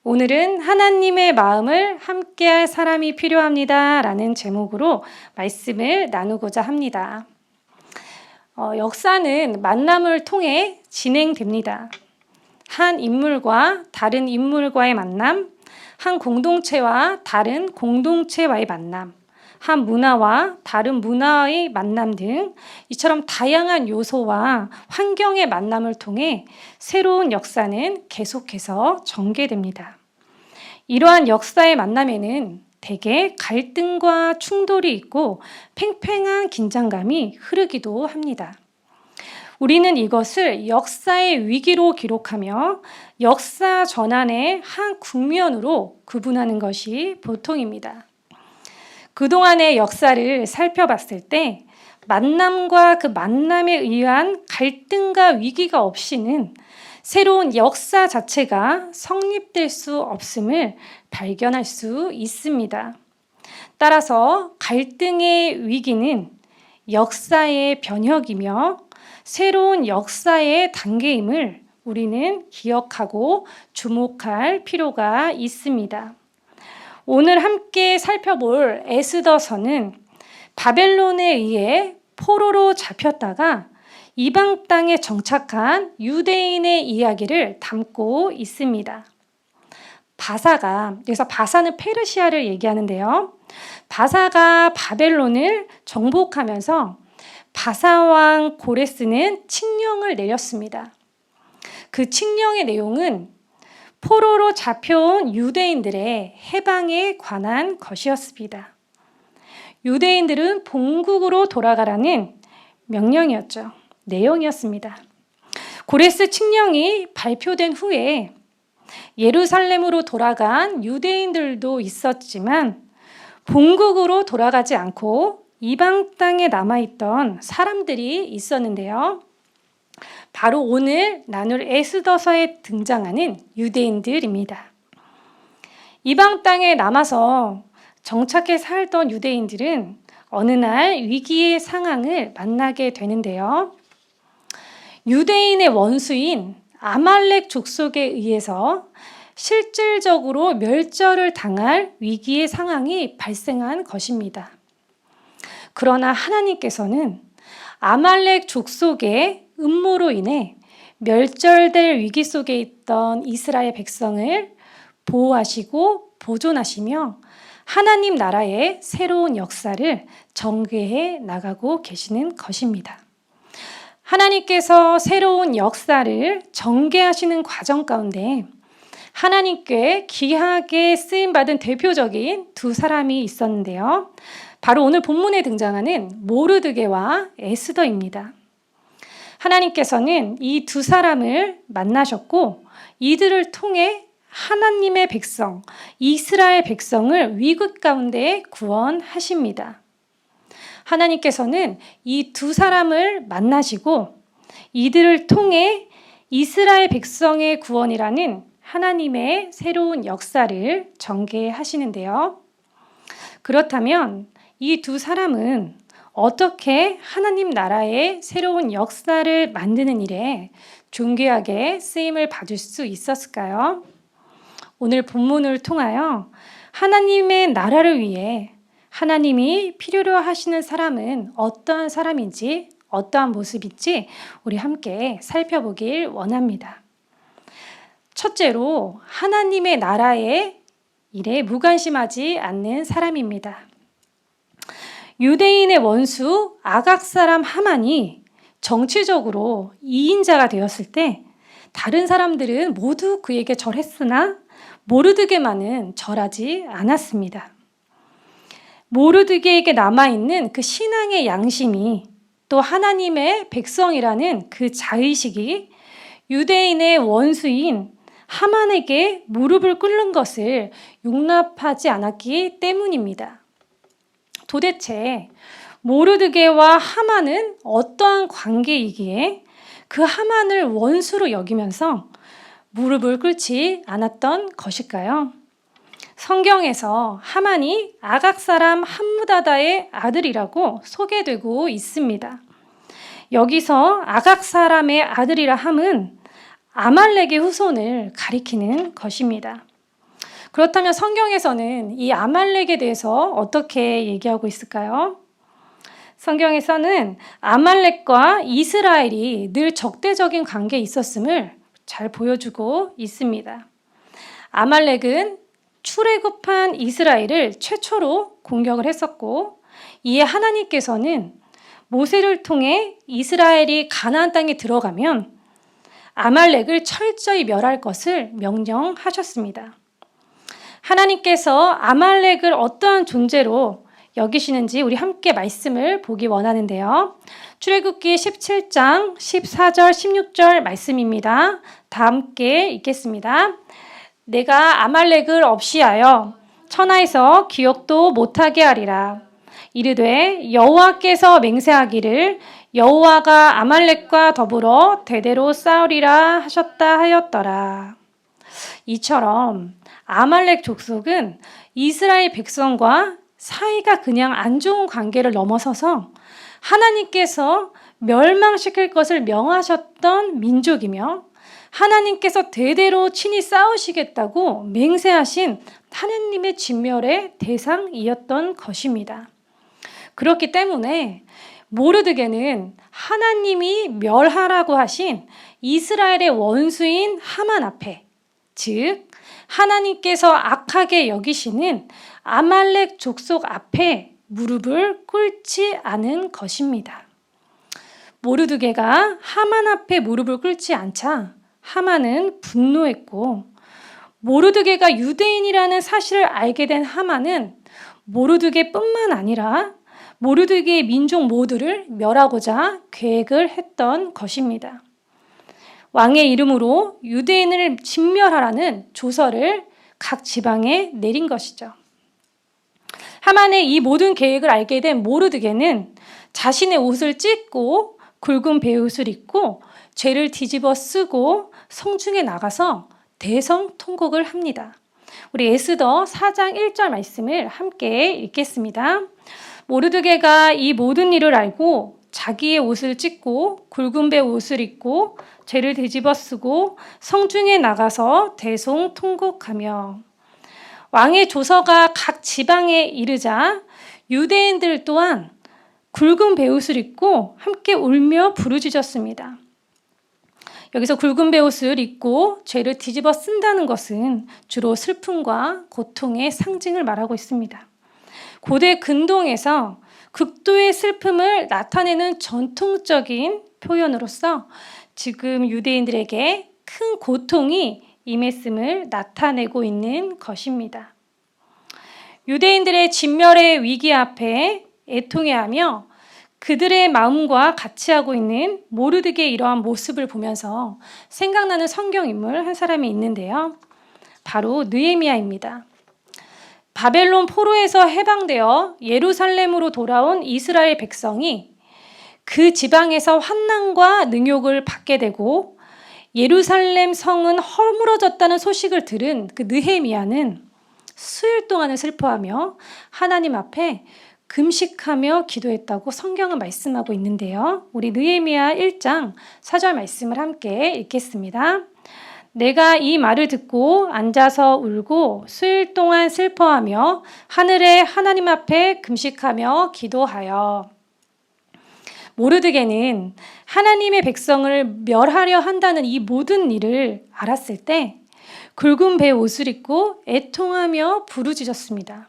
오늘은 하나님의 마음을 함께할 사람이 필요합니다 라는 제목으로 말씀을 나누고자 합니다. 역사는 만남을 통해 진행됩니다. 한 인물과 다른 인물과의 만남, 한 공동체와 다른 공동체와의 만남, 한 문화와 다른 문화의 만남 등 이처럼 다양한 요소와 환경의 만남을 통해 새로운 역사는 계속해서 전개됩니다. 이러한 역사의 만남에는 대개 갈등과 충돌이 있고 팽팽한 긴장감이 흐르기도 합니다. 우리는 이것을 역사의 위기로 기록하며 역사 전환의 한 국면으로 구분하는 것이 보통입니다. 그동안의 역사를 살펴봤을 때 만남과 그 만남에 의한 갈등과 위기가 없이는 새로운 역사 자체가 성립될 수 없음을 발견할 수 있습니다. 따라서 갈등의 위기는 역사의 변혁이며 새로운 역사의 단계임을 우리는 기억하고 주목할 필요가 있습니다. 오늘 함께 살펴볼 에스더서는 바벨론에 의해 포로로 잡혔다가 이방 땅에 정착한 유대인의 이야기를 담고 있습니다. 바사가, 여기서 바사는 페르시아를 얘기하는데요. 바사가 바벨론을 정복하면서 바사왕 고레스는 칙령을 내렸습니다. 그 칙령의 내용은 포로로 잡혀온 유대인들의 해방에 관한 것이었습니다. 유대인들은 본국으로 돌아가라는 명령이었죠. 내용이었습니다. 고레스 칙령이 발표된 후에 예루살렘으로 돌아간 유대인들도 있었지만 본국으로 돌아가지 않고 이방 땅에 남아있던 사람들이 있었는데요. 바로 오늘 나눌 에스더서에 등장하는 유대인들입니다. 이방 땅에 남아서 정착해 살던 유대인들은 어느 날 위기의 상황을 만나게 되는데요. 유대인의 원수인 아말렉 족속에 의해서 실질적으로 멸절을 당할 위기의 상황이 발생한 것입니다. 그러나 하나님께서는 아말렉 족속의 음모로 인해 멸절될 위기 속에 있던 이스라엘 백성을 보호하시고 보존하시며 하나님 나라의 새로운 역사를 전개해 나가고 계시는 것입니다. 하나님께서 새로운 역사를 전개하시는 과정 가운데 하나님께 귀하게 쓰임받은 대표적인 두 사람이 있었는데요. 바로 오늘 본문에 등장하는 모르드게와 에스더입니다. 하나님께서는 이 두 사람을 만나셨고 이들을 통해 하나님의 백성, 이스라엘 백성을 위급 가운데 구원하십니다. 하나님께서는 이 두 사람을 만나시고 이들을 통해 이스라엘 백성의 구원이라는 하나님의 새로운 역사를 전개하시는데요. 그렇다면 이 두 사람은 어떻게 하나님 나라의 새로운 역사를 만드는 일에 존귀하게 쓰임을 받을 수 있었을까요? 오늘 본문을 통하여 하나님의 나라를 위해 하나님이 필요로 하시는 사람은 어떠한 사람인지, 어떠한 모습인지 우리 함께 살펴보길 원합니다. 첫째로 하나님의 나라의 일에 무관심하지 않는 사람입니다. 유대인의 원수 아각 사람 하만이 정치적으로 이인자가 되었을 때 다른 사람들은 모두 그에게 절했으나 모르드게만은 절하지 않았습니다. 모르드게에게 남아있는 그 신앙의 양심이 또 하나님의 백성이라는 그 자의식이 유대인의 원수인 하만에게 무릎을 꿇는 것을 용납하지 않았기 때문입니다. 도대체 모르드게와 하만은 어떠한 관계이기에 그 하만을 원수로 여기면서 무릎을 꿇지 않았던 것일까요? 성경에서 하만이 아각 사람 함무다다의 아들이라고 소개되고 있습니다. 여기서 아각 사람의 아들이라 함은 아말렉의 후손을 가리키는 것입니다. 그렇다면 성경에서는 이 아말렉에 대해서 어떻게 얘기하고 있을까요? 성경에서는 아말렉과 이스라엘이 늘 적대적인 관계에 있었음을 잘 보여주고 있습니다. 아말렉은 출애굽한 이스라엘을 최초로 공격을 했었고, 이에 하나님께서는 모세를 통해 이스라엘이 가나안 땅에 들어가면 아말렉을 철저히 멸할 것을 명령하셨습니다. 하나님께서 아말렉을 어떠한 존재로 여기시는지 우리 함께 말씀을 보기 원하는데요. 출애굽기 17장 14절 16절 말씀입니다. 다 함께 읽겠습니다. 내가 아말렉을 없이하여 천하에서 기억도 못하게 하리라. 이르되 여호와께서 맹세하기를 여호와가 아말렉과 더불어 대대로 싸우리라 하셨다 하였더라. 이처럼 아말렉 족속은 이스라엘 백성과 사이가 그냥 안 좋은 관계를 넘어서서 하나님께서 멸망시킬 것을 명하셨던 민족이며, 하나님께서 대대로 친히 싸우시겠다고 맹세하신 하나님의 진멸의 대상이었던 것입니다. 그렇기 때문에 모르드게는 하나님이 멸하라고 하신 이스라엘의 원수인 하만 앞에, 즉 하나님께서 악하게 여기시는 아말렉 족속 앞에 무릎을 꿇지 않은 것입니다. 모르드게가 하만 앞에 무릎을 꿇지 않자 하만은 분노했고, 모르드게가 유대인이라는 사실을 알게 된 하만은 모르드게뿐만 아니라 모르드게의 민족 모두를 멸하고자 계획을 했던 것입니다. 왕의 이름으로 유대인을 진멸하라는 조서를 각 지방에 내린 것이죠. 하만의 이 모든 계획을 알게 된 모르드게는 자신의 옷을 찢고 굵은 베옷을 입고 죄를 뒤집어 쓰고 성중에 나가서 대성통곡을 합니다. 우리 에스더 4장 1절 말씀을 함께 읽겠습니다. 모르드게가 이 모든 일을 알고 자기의 옷을 찢고 굵은 베옷을 입고 죄를 뒤집어 쓰고 성중에 나가서 대성통곡하며, 왕의 조서가 각 지방에 이르자 유대인들 또한 굵은 베옷을 입고 함께 울며 부르짖었습니다. 여기서 굵은 베옷을 입고 죄를 뒤집어 쓴다는 것은 주로 슬픔과 고통의 상징을 말하고 있습니다. 고대 근동에서 극도의 슬픔을 나타내는 전통적인 표현으로서 지금 유대인들에게 큰 고통이 임했음을 나타내고 있는 것입니다. 유대인들의 진멸의 위기 앞에 애통해하며 그들의 마음과 같이 하고 있는 모르드게의 이러한 모습을 보면서 생각나는 성경 인물 한 사람이 있는데요. 바로 느헤미야입니다. 바벨론 포로에서 해방되어 예루살렘으로 돌아온 이스라엘 백성이 그 지방에서 환난과 능욕을 받게 되고 예루살렘 성은 허물어졌다는 소식을 들은 그 느헤미야는 수일 동안을 슬퍼하며 하나님 앞에 금식하며 기도했다고 성경은 말씀하고 있는데요. 우리 느헤미야 1장 4절 말씀을 함께 읽겠습니다. 내가 이 말을 듣고 앉아서 울고 수일 동안 슬퍼하며 하늘의 하나님 앞에 금식하며 기도하여. 모르드게는 하나님의 백성을 멸하려 한다는 이 모든 일을 알았을 때 굵은 베옷을 입고 애통하며 부르짖었습니다.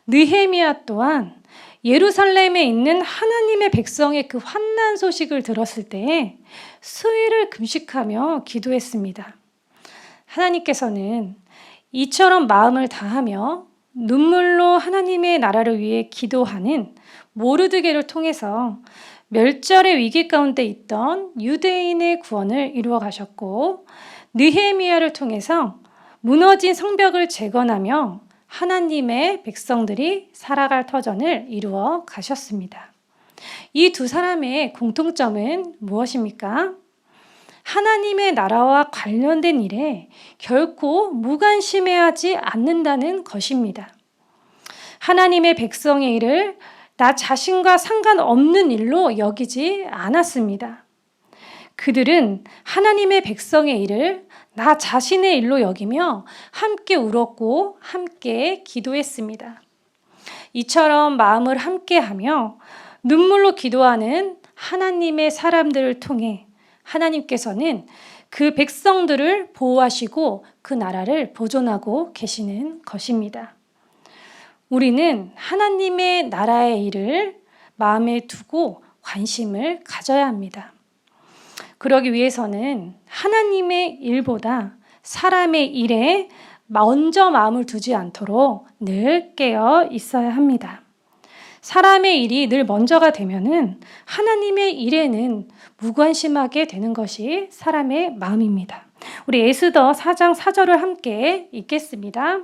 느헤미야 또한 예루살렘에 있는 하나님의 백성의 그 환난 소식을 들었을 때 수일을 금식하며 기도했습니다. 하나님께서는 이처럼 마음을 다하며 눈물로 하나님의 나라를 위해 기도하는 모르드게를 통해서 멸절의 위기 가운데 있던 유대인의 구원을 이루어 가셨고, 느헤미야를 통해서 무너진 성벽을 재건하며 하나님의 백성들이 살아갈 터전을 이루어 가셨습니다. 이 두 사람의 공통점은 무엇입니까? 하나님의 나라와 관련된 일에 결코 무관심해하지 않는다는 것입니다. 하나님의 백성의 일을 나 자신과 상관없는 일로 여기지 않았습니다. 그들은 하나님의 백성의 일을 나 자신의 일로 여기며 함께 울었고 함께 기도했습니다. 이처럼 마음을 함께하며 눈물로 기도하는 하나님의 사람들을 통해 하나님께서는 그 백성들을 보호하시고 그 나라를 보존하고 계시는 것입니다. 우리는 하나님의 나라의 일을 마음에 두고 관심을 가져야 합니다. 그러기 위해서는 하나님의 일보다 사람의 일에 먼저 마음을 두지 않도록 늘 깨어 있어야 합니다. 사람의 일이 늘 먼저가 되면은 하나님의 일에는 무관심하게 되는 것이 사람의 마음입니다. 우리 에스더 4장 4절을 함께 읽겠습니다.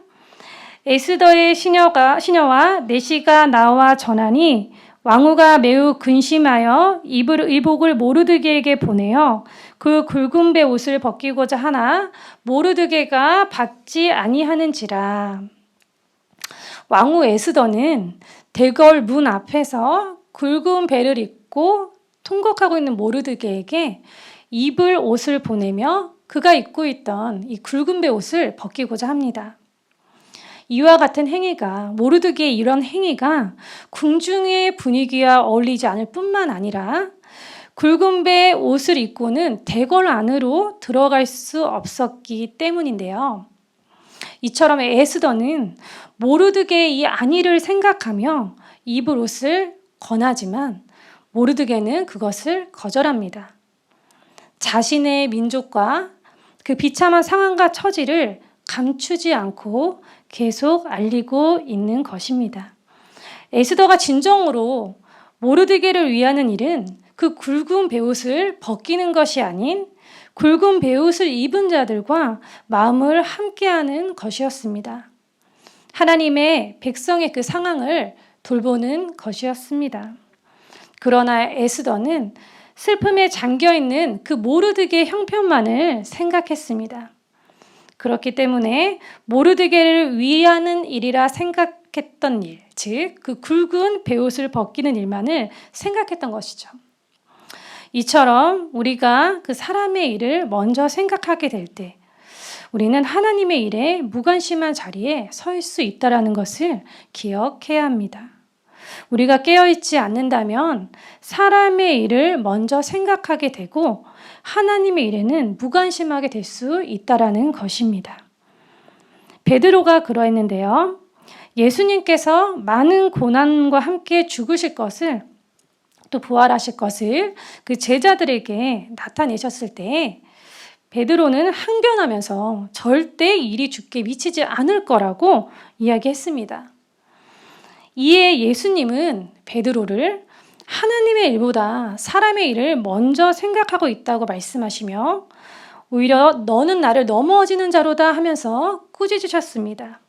에스더의 시녀와 내시가 나와 전하니 왕후가 매우 근심하여 의복을 모르드게에게 보내어 그 굵은 배 옷을 벗기고자 하나 모르드게가 받지 아니하는지라. 왕후 에스더는 대궐 문 앞에서 굵은 배를 입고 통곡하고 있는 모르드게에게 입을 옷을 보내며 그가 입고 있던 이 굵은 배 옷을 벗기고자 합니다. 이와 같은 행위가, 모르드게의 이런 행위가 궁중의 분위기와 어울리지 않을 뿐만 아니라 굵은 배 옷을 입고는 대궐 안으로 들어갈 수 없었기 때문인데요. 이처럼 에스더는 모르드게의 이 안위를 생각하며 입을 옷을 권하지만 모르드게는 그것을 거절합니다. 자신의 민족과 그 비참한 상황과 처지를 감추지 않고 계속 알리고 있는 것입니다. 에스더가 진정으로 모르드게를 위하는 일은 그 굵은 베옷을 벗기는 것이 아닌 굵은 베옷을 입은 자들과 마음을 함께하는 것이었습니다. 하나님의 백성의 그 상황을 돌보는 것이었습니다. 그러나 에스더는 슬픔에 잠겨있는 그 모르드게의 형편만을 생각했습니다. 그렇기 때문에 모르드게를 위하는 일이라 생각했던 일, 즉 그 굵은 베옷을 벗기는 일만을 생각했던 것이죠. 이처럼 우리가 그 사람의 일을 먼저 생각하게 될 때 우리는 하나님의 일에 무관심한 자리에 설 수 있다는 것을 기억해야 합니다. 우리가 깨어있지 않는다면 사람의 일을 먼저 생각하게 되고 하나님의 일에는 무관심하게 될 수 있다는 것입니다. 베드로가 그러했는데요. 예수님께서 많은 고난과 함께 죽으실 것을 또 부활하실 것을 그 제자들에게 나타내셨을 때 베드로는 항변하면서 절대 일이 주께 미치지 않을 거라고 이야기했습니다. 이에 예수님은 베드로를 하나님의 일보다 사람의 일을 먼저 생각하고 있다고 말씀하시며 오히려 너는 나를 넘어지는 자로다 하면서 꾸짖으셨습니다.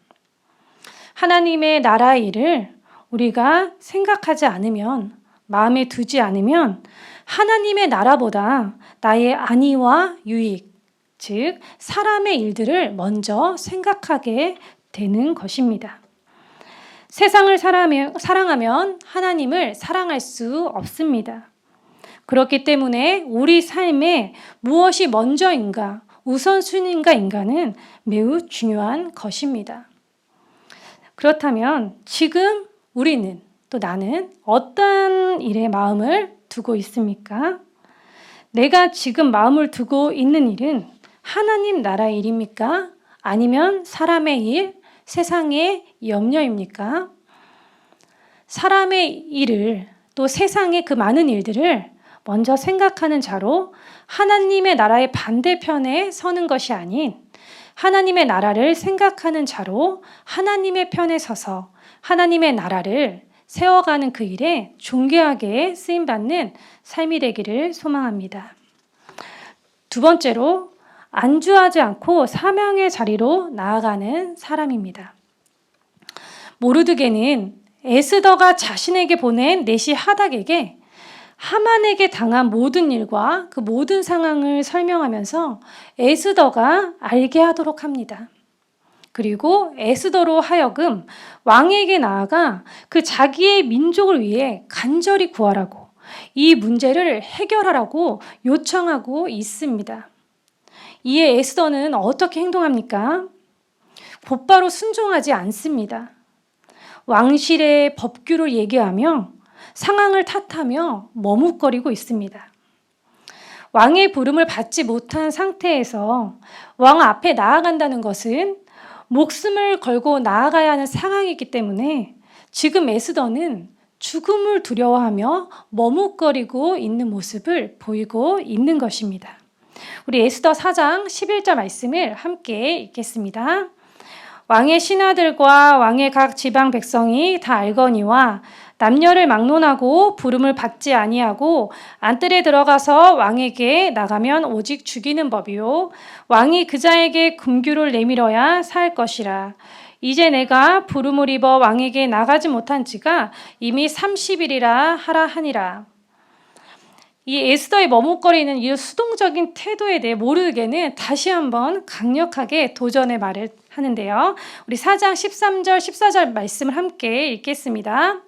하나님의 나라의 일을 우리가 생각하지 않으면, 마음에 두지 않으면 하나님의 나라보다 나의 안위와 유익, 즉 사람의 일들을 먼저 생각하게 되는 것입니다. 세상을 사랑하면 하나님을 사랑할 수 없습니다. 그렇기 때문에 우리 삶에 무엇이 먼저인가, 우선순위인가는 매우 중요한 것입니다. 그렇다면 지금 우리는 또 나는 어떤 일에 마음을 두고 있습니까? 내가 지금 마음을 두고 있는 일은 하나님 나라의 일입니까? 아니면 사람의 일, 세상의 염려입니까? 사람의 일을 또 세상의 그 많은 일들을 먼저 생각하는 자로 하나님의 나라의 반대편에 서는 것이 아닌 하나님의 나라를 생각하는 자로 하나님의 편에 서서 하나님의 나라를 세워가는 그 일에 존귀하게 쓰임받는 삶이 되기를 소망합니다. 두 번째로 안주하지 않고 사명의 자리로 나아가는 사람입니다. 모르드게는 에스더가 자신에게 보낸 내시 하닥에게 하만에게 당한 모든 일과 그 모든 상황을 설명하면서 에스더가 알게 하도록 합니다. 그리고 에스더로 하여금 왕에게 나아가 그 자기의 민족을 위해 간절히 구하라고 이 문제를 해결하라고 요청하고 있습니다. 이에 에스더는 어떻게 행동합니까? 곧바로 순종하지 않습니다. 왕실의 법규를 얘기하며 상황을 탓하며 머뭇거리고 있습니다. 왕의 부름을 받지 못한 상태에서 왕 앞에 나아간다는 것은 목숨을 걸고 나아가야 하는 상황이기 때문에 지금 에스더는 죽음을 두려워하며 머뭇거리고 있는 모습을 보이고 있는 것입니다. 우리 에스더 4장 11절 말씀을 함께 읽겠습니다. 왕의 신하들과 왕의 각 지방 백성이 다 알거니와 남녀를 막론하고 부름을 받지 아니하고 안뜰에 들어가서 왕에게 나가면 오직 죽이는 법이요 왕이 그자에게 금규를 내밀어야 살 것이라. 이제 내가 부름을 입어 왕에게 나가지 못한 지가 이미 30일이라 하라 하니라. 이 에스더의 머뭇거리는 이 수동적인 태도에 대해 모르게는 다시 한번 강력하게 도전의 말을 하는데요. 우리 4장 13절 14절 말씀을 함께 읽겠습니다.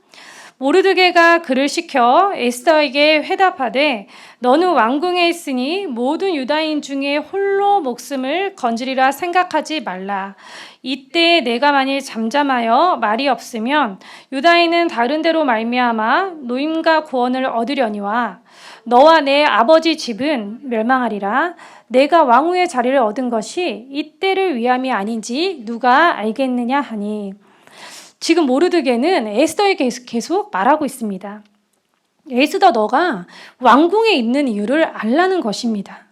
모르드게가 그를 시켜 에스더에게 회답하되 너는 왕궁에 있으니 모든 유다인 중에 홀로 목숨을 건지리라 생각하지 말라. 이때 내가 만일 잠잠하여 말이 없으면 유다인은 다른 데로 말미암아 노임과 구원을 얻으려니와 너와 내 아버지 집은 멸망하리라. 내가 왕후의 자리를 얻은 것이 이때를 위함이 아닌지 누가 알겠느냐 하니. 지금 모르드게는 에스더에게 계속 말하고 있습니다. 에스더, 너가 왕궁에 있는 이유를 알라는 것입니다.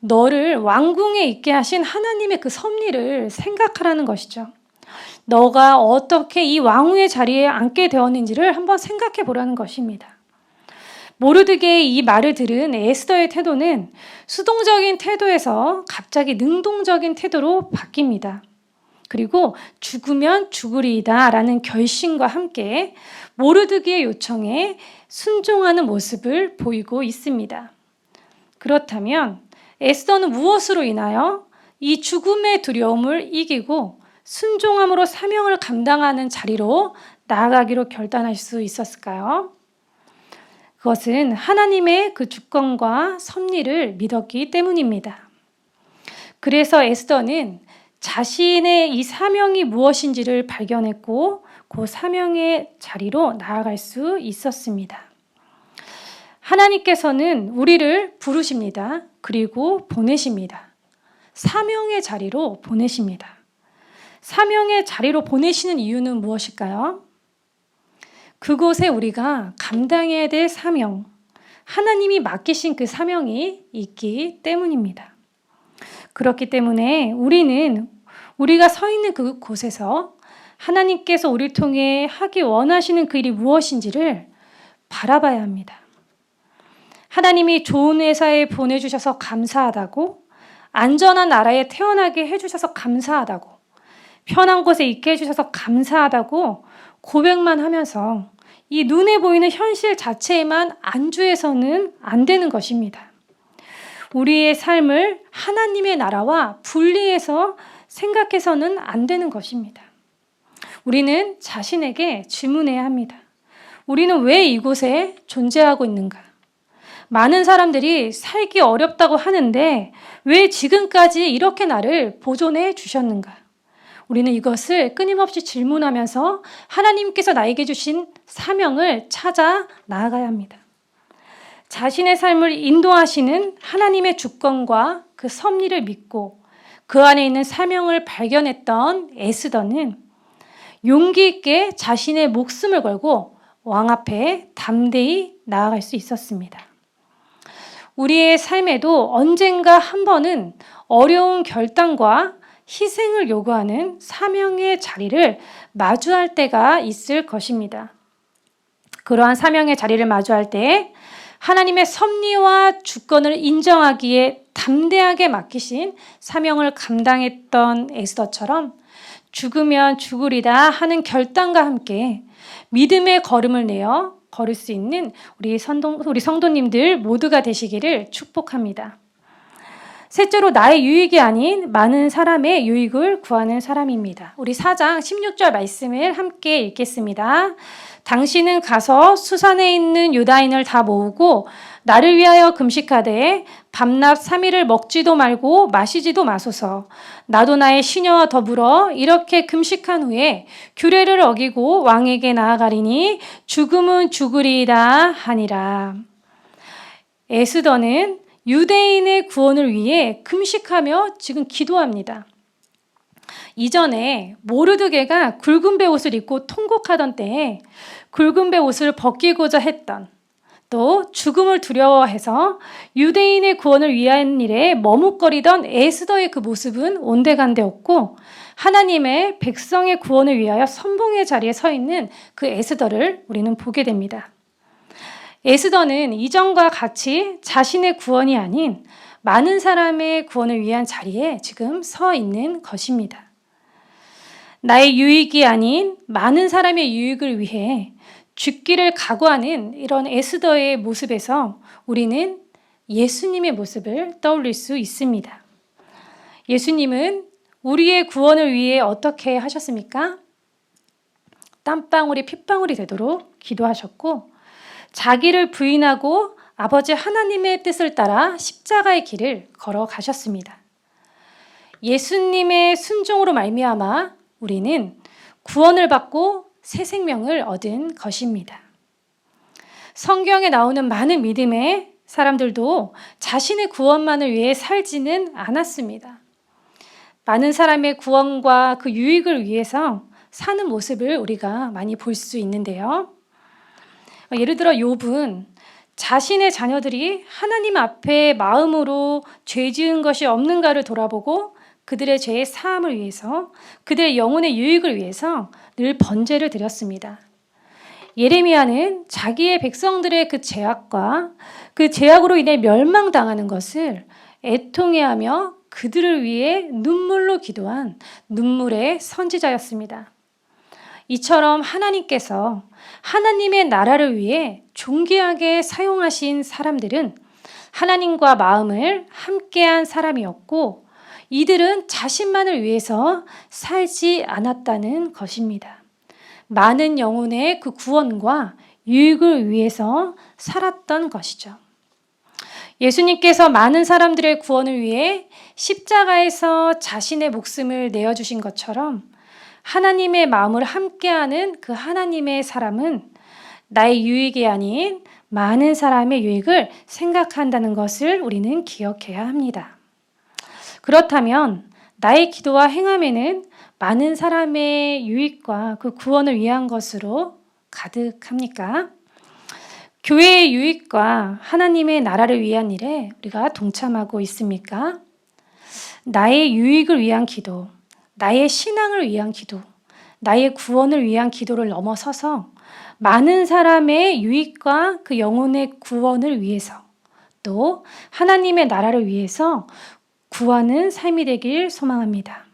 너를 왕궁에 있게 하신 하나님의 그 섭리를 생각하라는 것이죠. 너가 어떻게 이 왕후의 자리에 앉게 되었는지를 한번 생각해 보라는 것입니다. 모르드게의 이 말을 들은 에스더의 태도는 수동적인 태도에서 갑자기 능동적인 태도로 바뀝니다. 그리고 죽으면 죽으리이다 라는 결심과 함께 모르드게의 요청에 순종하는 모습을 보이고 있습니다. 그렇다면 에스더는 무엇으로 인하여 이 죽음의 두려움을 이기고 순종함으로 사명을 감당하는 자리로 나아가기로 결단할 수 있었을까요? 그것은 하나님의 그 주권과 섭리를 믿었기 때문입니다. 그래서 에스더는 자신의 이 사명이 무엇인지를 발견했고 그 사명의 자리로 나아갈 수 있었습니다. 하나님께서는 우리를 부르십니다. 그리고 보내십니다. 사명의 자리로 보내십니다. 사명의 자리로 보내시는 이유는 무엇일까요? 그곳에 우리가 감당해야 될 사명, 하나님이 맡기신 그 사명이 있기 때문입니다. 그렇기 때문에 우리가 서 있는 그곳에서 하나님께서 우리를 통해 하기 원하시는 그 일이 무엇인지를 바라봐야 합니다. 하나님이 좋은 회사에 보내주셔서 감사하다고, 안전한 나라에 태어나게 해주셔서 감사하다고, 편한 곳에 있게 해주셔서 감사하다고 고백만 하면서 이 눈에 보이는 현실 자체에만 안주해서는 안 되는 것입니다. 우리의 삶을 하나님의 나라와 분리해서 생각해서는 안 되는 것입니다. 우리는 자신에게 질문해야 합니다. 우리는 왜 이곳에 존재하고 있는가? 많은 사람들이 살기 어렵다고 하는데 왜 지금까지 이렇게 나를 보존해 주셨는가? 우리는 이것을 끊임없이 질문하면서 하나님께서 나에게 주신 사명을 찾아 나아가야 합니다. 자신의 삶을 인도하시는 하나님의 주권과 그 섭리를 믿고 그 안에 있는 사명을 발견했던 에스더는 용기 있게 자신의 목숨을 걸고 왕 앞에 담대히 나아갈 수 있었습니다. 우리의 삶에도 언젠가 한 번은 어려운 결단과 희생을 요구하는 사명의 자리를 마주할 때가 있을 것입니다. 그러한 사명의 자리를 마주할 때 하나님의 섭리와 주권을 인정하기에 담대하게 맡기신 사명을 감당했던 에스더처럼 죽으면 죽으리다 하는 결단과 함께 믿음의 걸음을 내어 걸을 수 있는 우리 성도님들 모두가 되시기를 축복합니다. 셋째로 나의 유익이 아닌 많은 사람의 유익을 구하는 사람입니다. 우리 4장 16절 말씀을 함께 읽겠습니다. 당신은 가서 수산에 있는 유다인을 다 모으고 나를 위하여 금식하되 밤낮 3일을 먹지도 말고 마시지도 마소서. 나도 나의 시녀와 더불어 이렇게 금식한 후에 규례를 어기고 왕에게 나아가리니 죽음은 죽으리이다 하니라. 에스더는 유대인의 구원을 위해 금식하며 지금 기도합니다. 이전에 모르드게가 굵은 배 옷을 입고 통곡하던 때에 굵은 배 옷을 벗기고자 했던, 또 죽음을 두려워해서 유대인의 구원을 위한 일에 머뭇거리던 에스더의 그 모습은 온데간데 없고 하나님의 백성의 구원을 위하여 선봉의 자리에 서 있는 그 에스더를 우리는 보게 됩니다. 에스더는 이전과 같이 자신의 구원이 아닌 많은 사람의 구원을 위한 자리에 지금 서 있는 것입니다. 나의 유익이 아닌 많은 사람의 유익을 위해 죽기를 각오하는 이런 에스더의 모습에서 우리는 예수님의 모습을 떠올릴 수 있습니다. 예수님은 우리의 구원을 위해 어떻게 하셨습니까? 땀방울이 핏방울이 되도록 기도하셨고 자기를 부인하고 아버지 하나님의 뜻을 따라 십자가의 길을 걸어가셨습니다. 예수님의 순종으로 말미암아 우리는 구원을 받고 새 생명을 얻은 것입니다. 성경에 나오는 많은 믿음의 사람들도 자신의 구원만을 위해 살지는 않았습니다. 많은 사람의 구원과 그 유익을 위해서 사는 모습을 우리가 많이 볼 수 있는데요. 예를 들어 욥은 자신의 자녀들이 하나님 앞에 마음으로 죄 지은 것이 없는가를 돌아보고 그들의 죄의 사함을 위해서, 그들의 영혼의 유익을 위해서 늘 번제를 드렸습니다. 예레미야는 자기의 백성들의 그 죄악과 그 죄악으로 인해 멸망당하는 것을 애통해하며 그들을 위해 눈물로 기도한 눈물의 선지자였습니다. 이처럼 하나님께서 하나님의 나라를 위해 존귀하게 사용하신 사람들은 하나님과 마음을 함께한 사람이었고 이들은 자신만을 위해서 살지 않았다는 것입니다. 많은 영혼의 그 구원과 유익을 위해서 살았던 것이죠. 예수님께서 많은 사람들의 구원을 위해 십자가에서 자신의 목숨을 내어주신 것처럼 하나님의 마음을 함께하는 그 하나님의 사람은 나의 유익이 아닌 많은 사람의 유익을 생각한다는 것을 우리는 기억해야 합니다. 그렇다면 나의 기도와 행함에는 많은 사람의 유익과 그 구원을 위한 것으로 가득합니까? 교회의 유익과 하나님의 나라를 위한 일에 우리가 동참하고 있습니까? 나의 유익을 위한 기도, 나의 신앙을 위한 기도, 나의 구원을 위한 기도를 넘어서서 많은 사람의 유익과 그 영혼의 구원을 위해서 또 하나님의 나라를 위해서 구하는 삶이 되길 소망합니다.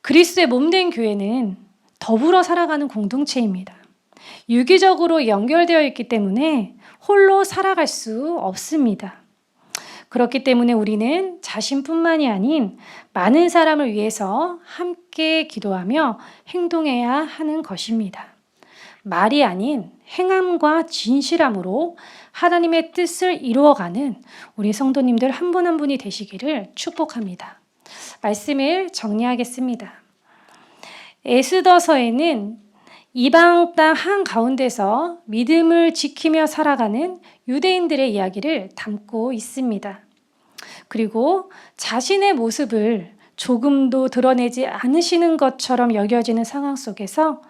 그리스도의 몸된 교회는 더불어 살아가는 공동체입니다. 유기적으로 연결되어 있기 때문에 홀로 살아갈 수 없습니다. 그렇기 때문에 우리는 자신뿐만이 아닌 많은 사람을 위해서 함께 기도하며 행동해야 하는 것입니다. 말이 아닌 행함과 진실함으로 하나님의 뜻을 이루어가는 우리 성도님들 한 분 한 분이 되시기를 축복합니다. 말씀을 정리하겠습니다. 에스더서에는 이방 땅 한가운데서 믿음을 지키며 살아가는 유대인들의 이야기를 담고 있습니다. 그리고 자신의 모습을 조금도 드러내지 않으시는 것처럼 여겨지는 상황 속에서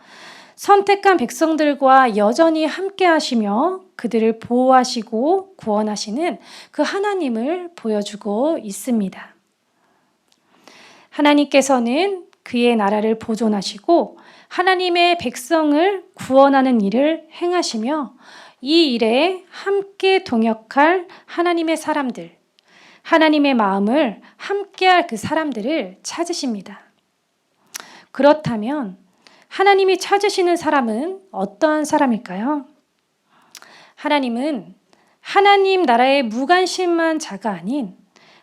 선택한 백성들과 여전히 함께 하시며 그들을 보호하시고 구원하시는 그 하나님을 보여주고 있습니다. 하나님께서는 그의 나라를 보존하시고 하나님의 백성을 구원하는 일을 행하시며 이 일에 함께 동역할 하나님의 사람들, 하나님의 마음을 함께할 그 사람들을 찾으십니다. 그렇다면 하나님이 찾으시는 사람은 어떠한 사람일까요? 하나님은 하나님 나라의 무관심한 자가 아닌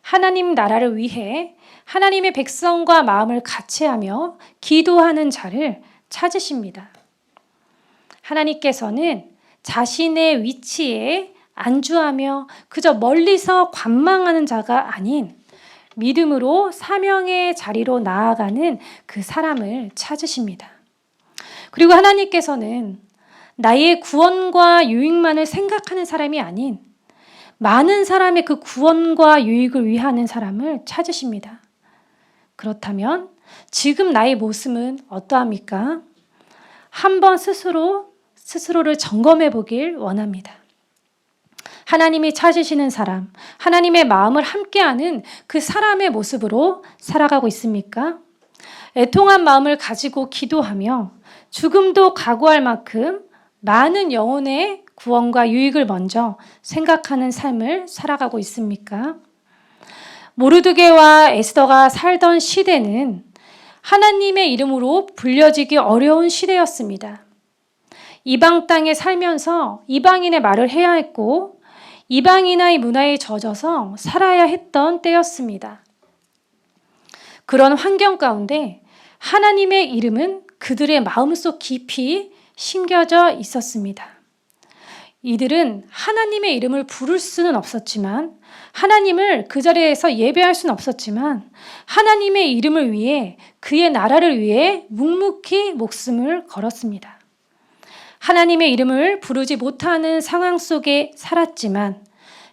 하나님 나라를 위해 하나님의 백성과 마음을 같이하며 기도하는 자를 찾으십니다. 하나님께서는 자신의 위치에 안주하며 그저 멀리서 관망하는 자가 아닌 믿음으로 사명의 자리로 나아가는 그 사람을 찾으십니다. 그리고 하나님께서는 나의 구원과 유익만을 생각하는 사람이 아닌 많은 사람의 그 구원과 유익을 위하는 사람을 찾으십니다. 그렇다면 지금 나의 모습은 어떠합니까? 한번 스스로를 점검해 보길 원합니다. 하나님이 찾으시는 사람, 하나님의 마음을 함께하는 그 사람의 모습으로 살아가고 있습니까? 애통한 마음을 가지고 기도하며 죽음도 각오할 만큼 많은 영혼의 구원과 유익을 먼저 생각하는 삶을 살아가고 있습니까? 모르드게와 에스더가 살던 시대는 하나님의 이름으로 불려지기 어려운 시대였습니다. 이방 땅에 살면서 이방인의 말을 해야 했고 이방인의 문화에 젖어서 살아야 했던 때였습니다. 그런 환경 가운데 하나님의 이름은 그들의 마음속 깊이 심겨져 있었습니다. 이들은 하나님의 이름을 부를 수는 없었지만 하나님을 그 자리에서 예배할 수는 없었지만 하나님의 이름을 위해 그의 나라를 위해 묵묵히 목숨을 걸었습니다. 하나님의 이름을 부르지 못하는 상황 속에 살았지만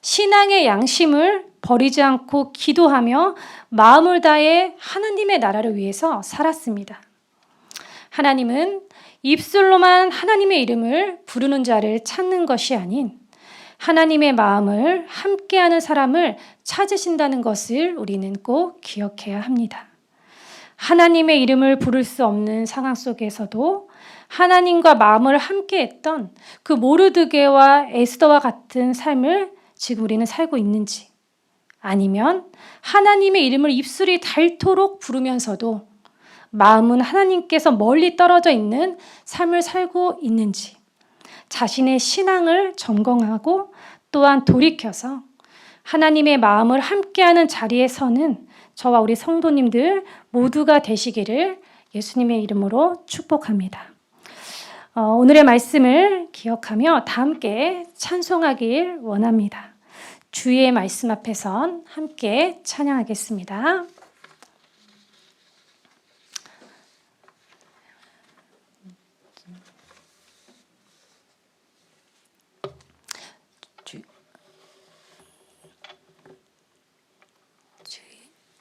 신앙의 양심을 버리지 않고 기도하며 마음을 다해 하나님의 나라를 위해서 살았습니다. 하나님은 입술로만 하나님의 이름을 부르는 자를 찾는 것이 아닌 하나님의 마음을 함께하는 사람을 찾으신다는 것을 우리는 꼭 기억해야 합니다. 하나님의 이름을 부를 수 없는 상황 속에서도 하나님과 마음을 함께했던 그 모르드게와 에스더와 같은 삶을 지금 우리는 살고 있는지, 아니면 하나님의 이름을 입술이 닳도록 부르면서도 마음은 하나님께서 멀리 떨어져 있는 삶을 살고 있는지 자신의 신앙을 점검하고 또한 돌이켜서 하나님의 마음을 함께하는 자리에 서는 저와 우리 성도님들 모두가 되시기를 예수님의 이름으로 축복합니다. 오늘의 말씀을 기억하며 다 함께 찬송하길 원합니다. 주의 말씀 앞에선 함께 찬양하겠습니다.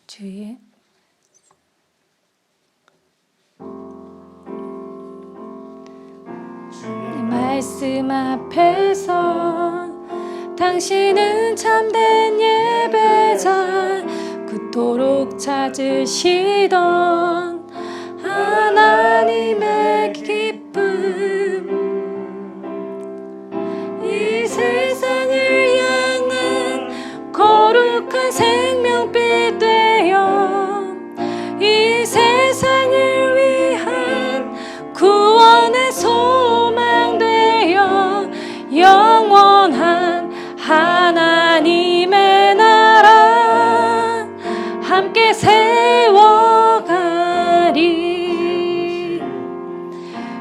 주의 말씀 앞에서 당신은 참된 예배자 그토록 찾으시던 하나님의 기쁨 이 세상을 향한 거룩한 생명빛 되어 이 세상을 위한 구원의 소망 되어 영원한 하나님의 나라 함께 세워가리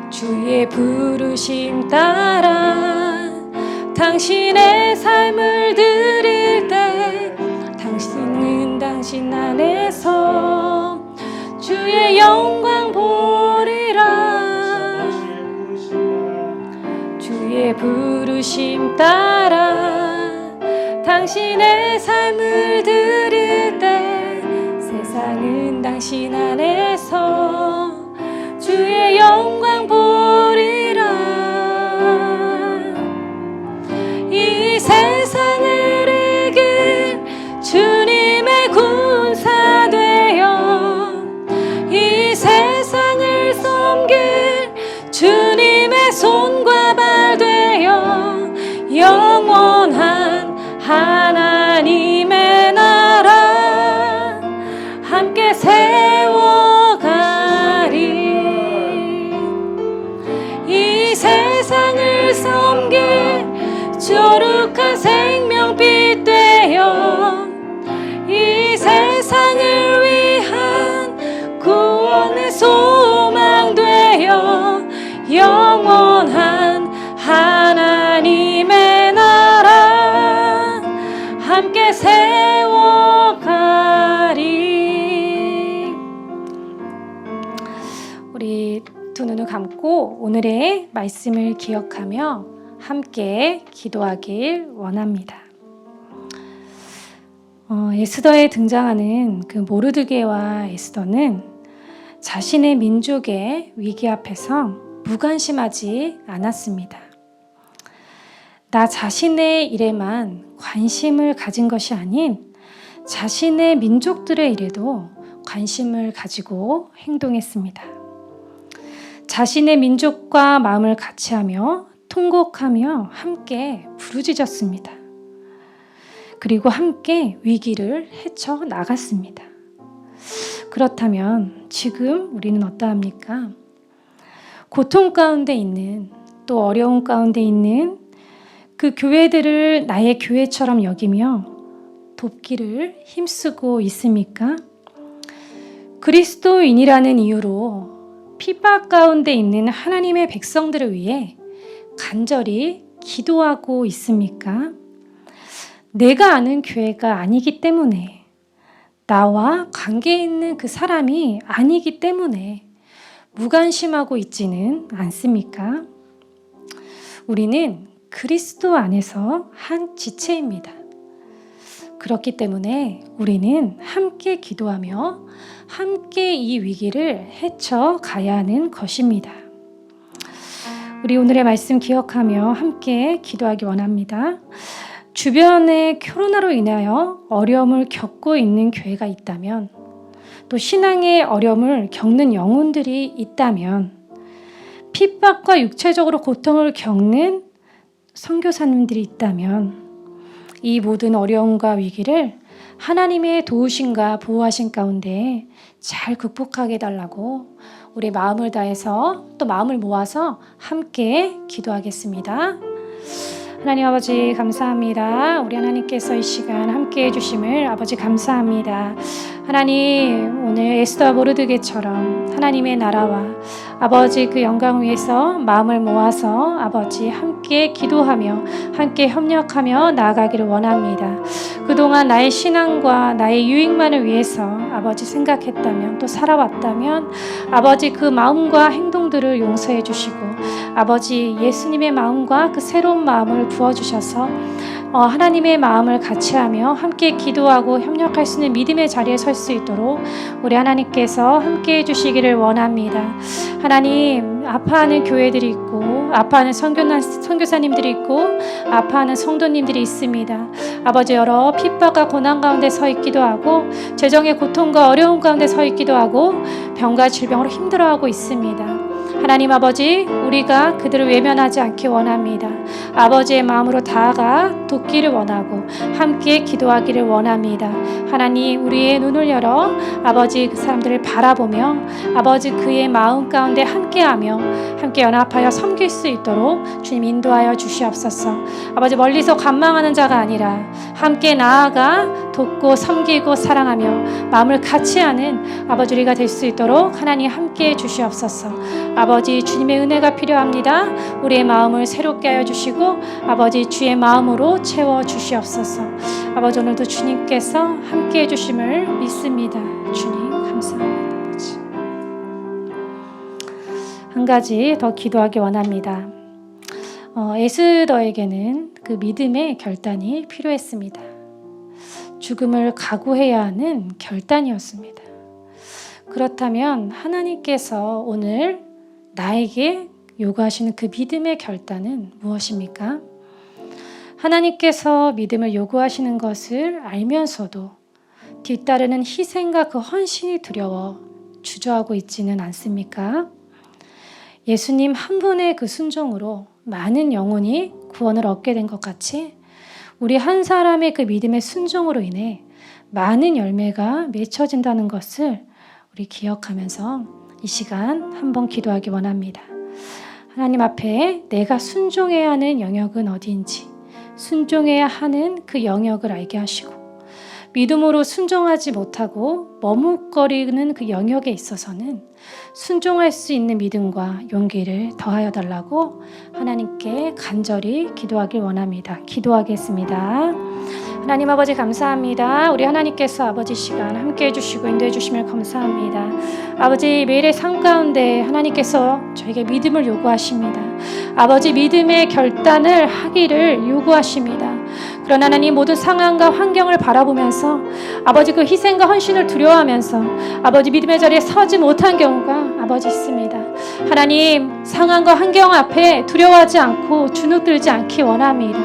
주의 부르심 따라 당신의 삶을 드릴 때 당신은 당신 안에서 주의 영광 보리라 주의 부르심 따라 당신의 삶을 드릴 때 세상은 당신 안에서 주의 영광 보리라 이 세상을 이길 주님의 군사 되어 이 세상을 섬길 주님의 손과 발 되어 영원한 하나님의 나라 함께 세워가리 이 세상을 섬길 거룩한 생명빛 되어 이 우리 두 눈을 감고 오늘의 말씀을 기억하며 함께 기도하길 원합니다. 에스더에 등장하는 그 모르드게와 에스더는 자신의 민족의 위기 앞에서 무관심하지 않았습니다. 나 자신의 일에만 관심을 가진 것이 아닌 자신의 민족들의 일에도 관심을 가지고 행동했습니다. 자신의 민족과 마음을 같이하며 통곡하며 함께 부르짖었습니다. 그리고 함께 위기를 헤쳐나갔습니다. 그렇다면 지금 우리는 어떠합니까? 고통 가운데 있는, 또 어려움 가운데 있는 그 교회들을 나의 교회처럼 여기며 돕기를 힘쓰고 있습니까? 그리스도인이라는 이유로 핍박 가운데 있는 하나님의 백성들을 위해 간절히 기도하고 있습니까? 내가 아는 교회가 아니기 때문에, 나와 관계 있는 그 사람이 아니기 때문에 무관심하고 있지는 않습니까? 우리는 그리스도 안에서 한 지체입니다. 그렇기 때문에 우리는 함께 기도하며 함께 이 위기를 헤쳐가야 하는 것입니다. 우리 오늘의 말씀 기억하며 함께 기도하기 원합니다. 주변에 코로나로 인하여 어려움을 겪고 있는 교회가 있다면, 또 신앙의 어려움을 겪는 영혼들이 있다면, 핍박과 육체적으로 고통을 겪는 선교사님들이 있다면, 이 모든 어려움과 위기를 하나님의 도우심과 보호하심 가운데 잘 극복하게 해달라고 우리 마음을 다해서 또 마음을 모아서 함께 기도하겠습니다. 하나님 아버지 감사합니다. 우리 하나님께서 이 시간 함께 해주심을 아버지 감사합니다. 하나님, 오늘 에스더와 모르드게처럼 하나님의 나라와 아버지 그 영광 위에서 마음을 모아서 아버지 함께 기도하며 함께 협력하며 나아가기를 원합니다. 그동안 나의 신앙과 나의 유익만을 위해서 아버지 생각했다면, 또 살아왔다면 아버지 그 마음과 행동들을 용서해 주시고 아버지 예수님의 마음과 그 새로운 마음을 부어주셔서 하나님의 마음을 같이하며 함께 기도하고 협력할 수 있는 믿음의 자리에 설 수 있도록 우리 하나님께서 함께 해주시기를 원합니다. 하나님, 아파하는 교회들이 있고 아파하는 선교사님들이 있고 아파하는 성도님들이 있습니다. 아버지, 여러 핍박과 고난 가운데 서 있기도 하고 재정의 고통과 어려움 가운데 서 있기도 하고 병과 질병으로 힘들어하고 있습니다. 하나님 아버지, 우리가 그들을 외면하지 않기 원합니다. 아버지의 마음으로 다가가 돕기를 원하고 함께 기도하기를 원합니다. 하나님, 우리의 눈을 열어 아버지 그 사람들을 바라보며 아버지 그의 마음 가운데 함께하며 함께 연합하여 섬길 수 있도록 주님 인도하여 주시옵소서. 아버지, 멀리서 관망하는 자가 아니라 함께 나아가 돕고 섬기고 사랑하며 마음을 같이 하는 아버지 우리가 될 수 있도록 하나님 함께 주시옵소서. 아버지, 주님의 은혜가 필요합니다. 우리의 마음을 새롭게 하여 주시고 아버지 주의 마음으로 채워 주시옵소서. 아버지, 오늘도 주님께서 함께 해주심을 믿습니다. 주님 감사합니다. 아버지, 한 가지 더 기도하기 원합니다. 에스더에게는 그 믿음의 결단이 필요했습니다. 죽음을 각오해야 하는 결단이었습니다. 그렇다면 하나님께서 오늘 나에게 요구하시는 그 믿음의 결단은 무엇입니까? 하나님께서 믿음을 요구하시는 것을 알면서도 뒤따르는 희생과 그 헌신이 두려워 주저하고 있지는 않습니까? 예수님 한 분의 그 순종으로 많은 영혼이 구원을 얻게 된 것 같이 우리 한 사람의 그 믿음의 순종으로 인해 많은 열매가 맺혀진다는 것을 우리 기억하면서 이 시간 한번 기도하기 원합니다. 하나님 앞에 내가 순종해야 하는 영역은 어디인지, 순종해야 하는 그 영역을 알게 하시고 믿음으로 순종하지 못하고 머뭇거리는 그 영역에 있어서는 순종할 수 있는 믿음과 용기를 더하여 달라고 하나님께 간절히 기도하길 원합니다. 기도하겠습니다. 하나님 아버지 감사합니다. 우리 하나님께서 아버지 시간 함께해 주시고 인도해 주시면 감사합니다. 아버지 매일의 삶 가운데 하나님께서 저에게 믿음을 요구하십니다. 아버지 믿음의 결단을 하기를 요구하십니다. 그러나 하나님 모든 상황과 환경을 바라보면서 아버지 그 희생과 헌신을 두려워하면서 아버지 믿음의 자리에 서지 못한 경우가 아버지 있습니다. 하나님 상황과 환경 앞에 두려워하지 않고 주눅들지 않기 원합니다.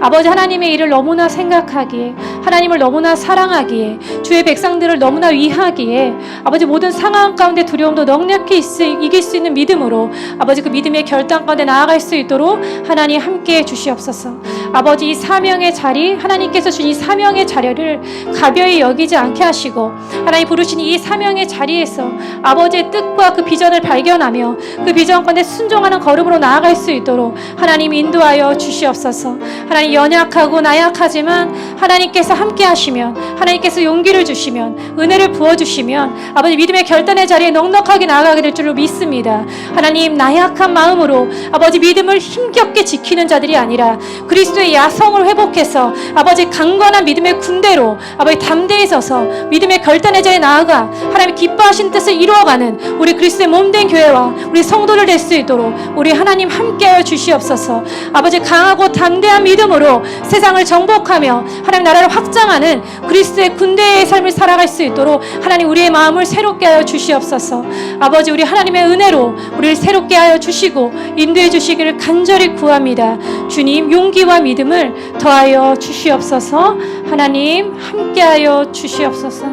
아버지 하나님의 일을 너무나 생각하기에 하나님을 너무나 사랑하기에 주의 백성들을 너무나 위하기에 아버지 모든 상황 가운데 두려움도 넉넉히 이길 수 있는 믿음으로 아버지 그 믿음의 결단 가운데 나아갈 수 있도록 하나님 함께해 주시옵소서. 아버지 이 사명의 자리 하나님께서 주신 이 사명의 자리를 가벼이 여기지 않게 하시고 하나님 부르신 이 사명의 자리에서 아버지의 뜻과 그 비전을 발견하며 그 비전 가운데 순종하는 걸음으로 나아갈 수 있도록 하나님 인도하여 주시옵소서. 하나님 연약하고 나약하지만 하나님께서 함께 하시면 하나님께서 용기를 주시면 은혜를 부어주시면 아버지 믿음의 결단의 자리에 넉넉하게 나아가게 될 줄로 믿습니다. 하나님 나약한 마음으로 아버지 믿음을 힘겹게 지키는 자들이 아니라 그리스도의 야성을 회복해서 아버지 강건한 믿음의 군대로 아버지 담대히 서서 믿음의 결단의 자리에 나아가 하나님 기뻐하신 뜻을 이루어가는 우리 그리스도의 몸된 교회와 우리 성도를 될 수 있도록 우리 하나님 함께하여 주시옵소서. 아버지 강하고 담대한 믿음으로 세상을 정복하며 하나님 나라를 확장하는 그리스도의 군대의 삶을 살아갈 수 있도록 하나님 우리의 마음을 새롭게 하여 주시옵소서. 아버지 우리 하나님의 은혜로 우리를 새롭게 하여 주시고 인도해 주시기를 간절히 구합니다. 주님 용기와 믿음을 더하여 주시옵소서. 하나님 함께하여 주시옵소서.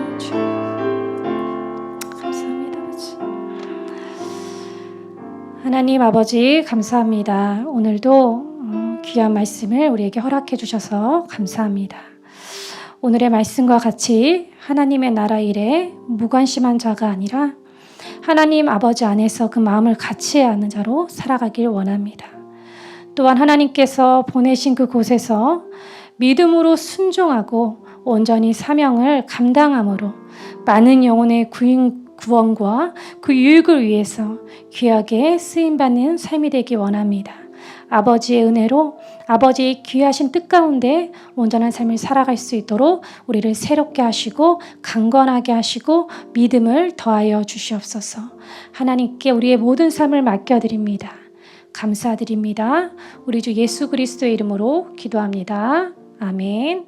감사합니다. 아버지. 하나님 아버지 감사합니다. 오늘도 귀한 말씀을 우리에게 허락해 주셔서 감사합니다. 오늘의 말씀과 같이 하나님의 나라 일에 무관심한 자가 아니라 하나님 아버지 안에서 그 마음을 같이 하는 자로 살아가길 원합니다. 또한 하나님께서 보내신 그곳에서 믿음으로 순종하고 온전히 사명을 감당함으로 많은 영혼의 구원과 그 유익을 위해서 귀하게 쓰임받는 삶이 되기 원합니다. 아버지의 은혜로 아버지의 귀하신 뜻 가운데 온전한 삶을 살아갈 수 있도록 우리를 새롭게 하시고 강건하게 하시고 믿음을 더하여 주시옵소서. 하나님께 우리의 모든 삶을 맡겨드립니다. 감사드립니다. 우리 주 예수 그리스도의 이름으로 기도합니다. 아멘.